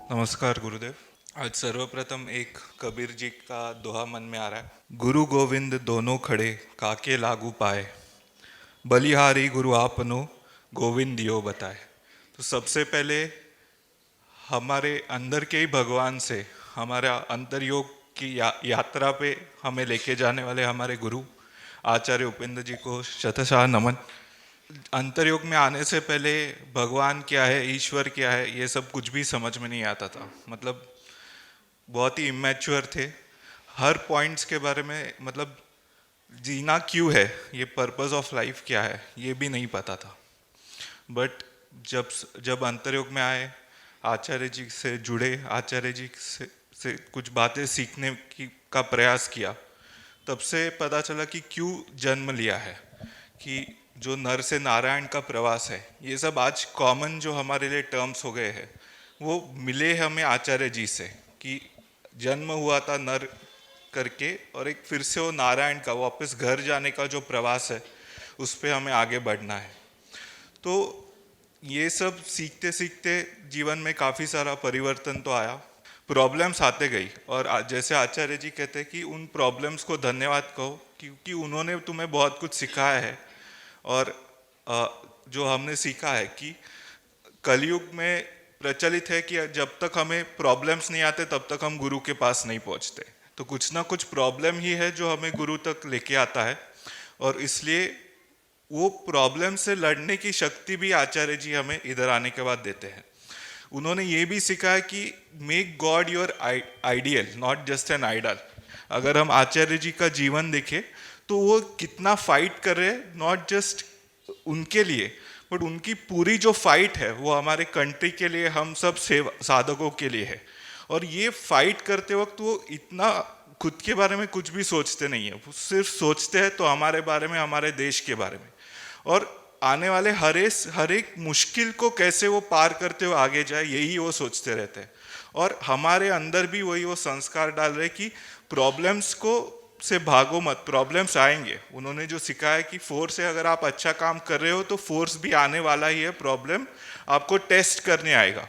नमस्कार गुरुदेव। आज सर्वप्रथम एक कबीर जी का दोहा मन में आ रहा है। गुरु गोविंद दोनों खड़े काके लागू पाए, बलिहारी गुरु आपनो गोविंद दियो बताए। तो सबसे पहले हमारे अंदर के ही भगवान से हमारा अंतर्योग की यात्रा पे हमें लेके जाने वाले हमारे गुरु आचार्य उपेंद्र जी को शतशः नमन। अंतर्योग में आने से पहले भगवान क्या है, ईश्वर क्या है, ये सब कुछ भी समझ में नहीं आता था। मतलब बहुत ही इमेच्योर थे। हर पॉइंट्स के बारे में, मतलब जीना क्यों है, ये पर्पस ऑफ लाइफ क्या है, ये भी नहीं पता था। बट जब जब अंतर्योग में आए, आचार्य जी से जुड़े, आचार्य जी से कुछ बातें सीखने की का प्रयास किया, तब से पता चला कि क्यों जन्म लिया है, कि जो नर से नारायण का प्रवास है, ये सब आज कॉमन जो हमारे लिए टर्म्स हो गए हैं, वो मिले हमें आचार्य जी से। कि जन्म हुआ था नर करके, और एक फिर से वो नारायण का वापस घर जाने का जो प्रवास है, उस पर हमें आगे बढ़ना है। तो ये सब सीखते सीखते जीवन में काफ़ी सारा परिवर्तन तो आया, प्रॉब्लम्स आते गई। और जैसे आचार्य जी कहते हैं कि उन प्रॉब्लम्स को धन्यवाद कहो, क्योंकि उन्होंने तुम्हें बहुत कुछ सिखाया है। और जो हमने सीखा है कि कलयुग में प्रचलित है कि जब तक हमें प्रॉब्लम्स नहीं आते तब तक हम गुरु के पास नहीं पहुंचते। तो कुछ ना कुछ प्रॉब्लम ही है जो हमें गुरु तक लेके आता है, और इसलिए वो प्रॉब्लम से लड़ने की शक्ति भी आचार्य जी हमें इधर आने के बाद देते हैं। उन्होंने ये भी सिखाया कि make God your ideal, not just an idol. अगर हम आचार्य जी का जीवन देखें तो वो कितना फाइट कर रहे हैं, नॉट जस्ट उनके लिए, बट उनकी पूरी जो फाइट है वो हमारे कंट्री के लिए, हम सब सेवा साधकों के लिए है। और ये फाइट करते वक्त वो इतना खुद के बारे में कुछ भी सोचते नहीं है, वो सिर्फ सोचते हैं तो हमारे बारे में, हमारे देश के बारे में, और आने वाले हर एक मुश्किल को कैसे वो पार करते हुए आगे जाए, यही वो सोचते रहते हैं। और हमारे अंदर भी वही वो संस्कार डाल रहे कि प्रॉब्लम्स को से भागो मत, प्रॉब्लम्स आएंगे। उन्होंने जो सिखाया कि फोर्स है, अगर आप अच्छा काम कर रहे हो तो फोर्स भी आने वाला ही है, प्रॉब्लम आपको टेस्ट करने आएगा।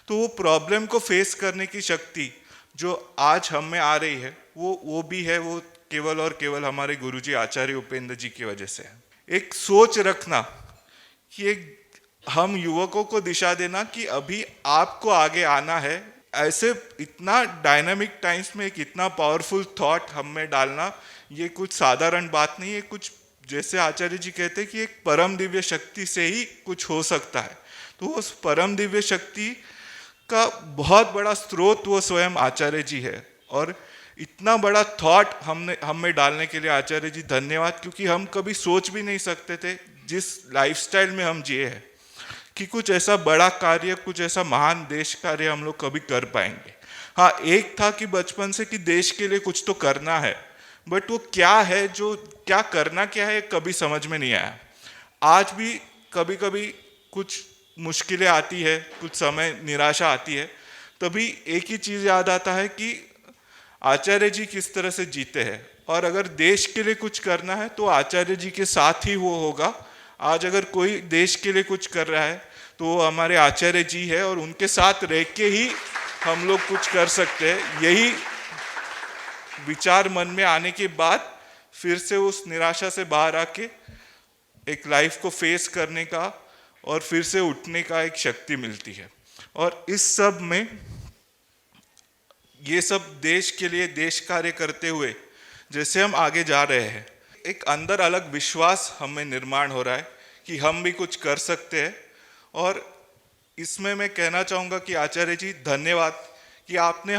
तो वो प्रॉब्लम को फेस करने की शक्ति जो आज हम में आ रही है, वो भी है, वो केवल और केवल हमारे गुरुजी आचार्य उपेंद्र जी की वजह से है। एक सोच रखना कि एक हम युवकों को दिशा देना कि अभी आपको आगे आना है, ऐसे इतना डायनामिक टाइम्स में एक इतना पावरफुल थॉट हम में डालना, ये कुछ साधारण बात नहीं है। कुछ जैसे आचार्य जी कहते हैं कि एक परम दिव्य शक्ति से ही कुछ हो सकता है। तो उस परम दिव्य शक्ति का बहुत बड़ा स्रोत वो स्वयं आचार्य जी है। और इतना बड़ा थॉट हम में डालने के लिए आचार्य जी धन्यवाद, क्योंकि हम कभी सोच भी नहीं सकते थे जिस लाइफस्टाइल में हम जिए हैं कि कुछ ऐसा बड़ा कार्य, कुछ ऐसा महान देश कार्य हम लोग कभी कर पाएंगे। हाँ, एक था कि बचपन से कि देश के लिए कुछ तो करना है, बट वो क्या है, जो क्या करना क्या है, कभी समझ में नहीं आया। आज भी कभी कभी कुछ मुश्किलें आती है, कुछ समय निराशा आती है, तभी एक ही चीज़ याद आता है कि आचार्य जी किस तरह से जीते हैं। और अगर देश के लिए कुछ करना है तो आचार्य जी के साथ ही वो होगा। आज अगर कोई देश के लिए कुछ कर रहा है तो वो हमारे आचार्य जी है, और उनके साथ रह के ही हम लोग कुछ कर सकते हैं। यही विचार मन में आने के बाद फिर से उस निराशा से बाहर आके एक लाइफ को फेस करने का और फिर से उठने का एक शक्ति मिलती है। और इस सब में ये सब देश के लिए देश कार्य करते हुए जैसे हम आगे जा रहे हैं, एक अंदर अलग विश्वास हमें निर्माण हो रहा है कि हम भी कुछ कर सकते हैं। और इसमें मैं कहना चाहूँगा कि आचार्य जी धन्यवाद कि आपने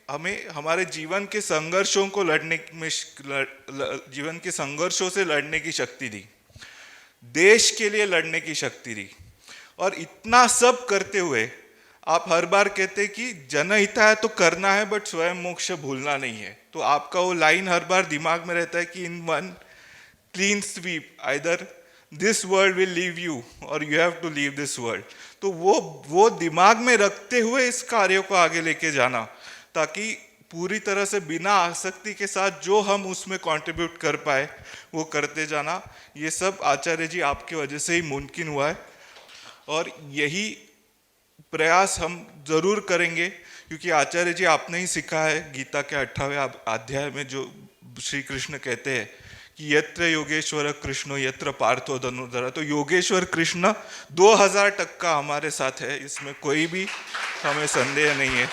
हमें हमारे जीवन के संघर्षों को लड़ने में जीवन के संघर्षों से लड़ने की शक्ति दी, देश के लिए लड़ने की शक्ति दी। और इतना सब करते हुए आप हर बार कहते कि जनहिताय तो करना है, बट स्वयं मोक्ष भूलना नहीं है। तो आपका वो लाइन हर बार दिमाग में रहता है कि in one clean sweep, either this world will leave you और you have to leave this world. तो वो दिमाग में रखते हुए इस कार्य को आगे लेके जाना, ताकि पूरी तरह से बिना आसक्ति के साथ जो हम उसमें कंट्रीब्यूट कर पाए वो करते जाना। ये सब आचार्य जी आपकी वजह से ही मुमकिन हुआ है। और यही प्रयास हम जरूर करेंगे, क्योंकि आचार्य जी आपने ही सिखा है गीता के 18वें अध्याय में, जो श्री कृष्ण कहते हैं कि यत्र योगेश्वर कृष्णो यत्र पार्थो धनुर्धर। तो योगेश्वर कृष्ण 2000% हमारे साथ है, इसमें कोई भी हमें संदेह नहीं है।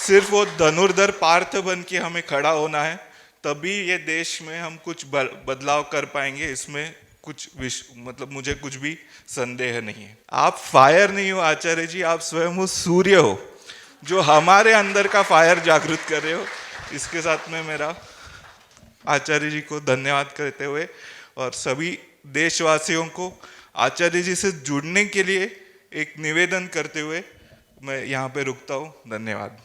सिर्फ वो धनुर्धर पार्थ बन के हमें खड़ा होना है, तभी ये देश में हम कुछ बदलाव कर पाएंगे। इसमें कुछ मतलब मुझे कुछ भी संदेह नहीं है। आप फायर नहीं हो आचार्य जी, आप स्वयं वो सूर्य हो जो हमारे अंदर का फायर जागृत कर रहे हो। इसके साथ में मेरा आचार्य जी को धन्यवाद करते हुए और सभी देशवासियों को आचार्य जी से जुड़ने के लिए एक निवेदन करते हुए मैं यहाँ पे रुकता हूँ। धन्यवाद।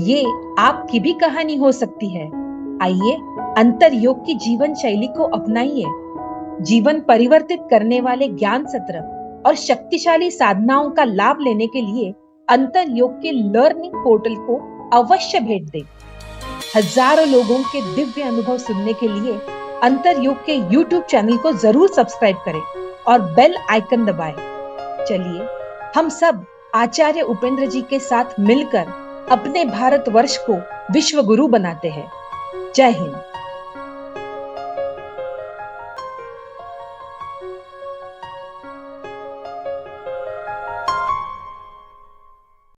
ये आपकी भी कहानी हो सकती है। आइए अंतरयोग की जीवन शैली को अपनाइए। जीवन परिवर्तित करने वाले ज्ञान सत्र और शक्तिशाली साधनाओं का लाभ लेने के लिए अंतरयोग के लर्निंग पोर्टल को अवश्य भेंट दें। हजारों लोगों के दिव्य अनुभव सुनने के लिए अंतरयोग के YouTube चैनल को जरूर सब्सक्राइब करें और बेल आइकन दबाएं। चलिए हम सब आचार्य उपेंद्र जी के साथ मिलकर अपने भारतवर्ष को विश्व गुरु बनाते हैं। जय हिंद।